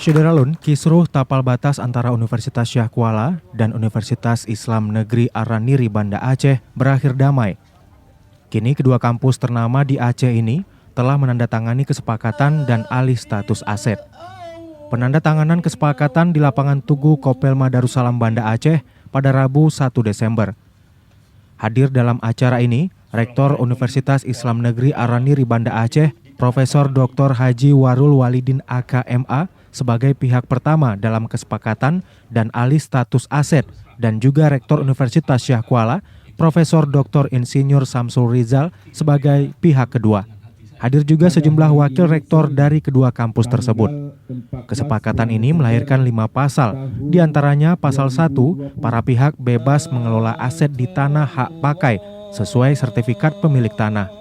Syederalun, kisruh tapal batas antara Universitas Syah Kuala dan Universitas Islam Negeri Araniri Banda Aceh berakhir damai. Kini kedua kampus ternama di Aceh ini telah menandatangani kesepakatan dan alih status aset. Penandatanganan kesepakatan di lapangan Tugu Kopelma Darussalam Banda Aceh pada Rabu 1 Desember. Hadir dalam acara ini, Rektor Universitas Islam Negeri Araniri Banda Aceh, Profesor Dr. Haji Warul Walidin AKMA sebagai pihak pertama dalam kesepakatan dan alih status aset, dan juga Rektor Universitas Syah Kuala, Profesor Dr. Insinyur Samsul Rizal sebagai pihak kedua. Hadir juga sejumlah wakil rektor dari kedua kampus tersebut. Kesepakatan ini melahirkan 5 pasal, diantaranya pasal 1, para pihak bebas mengelola aset di tanah hak pakai sesuai sertifikat pemilik tanah.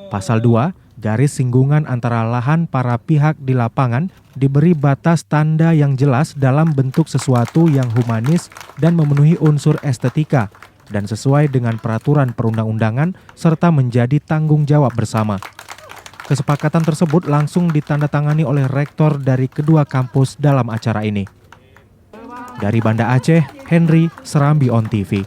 Pasal 2, garis singgungan antara lahan para pihak di lapangan diberi batas tanda yang jelas dalam bentuk sesuatu yang humanis dan memenuhi unsur estetika dan sesuai dengan peraturan perundang-undangan serta menjadi tanggung jawab bersama. Kesepakatan tersebut langsung ditandatangani oleh rektor dari kedua kampus dalam acara ini. Dari Banda Aceh, Henry, Serambi On TV.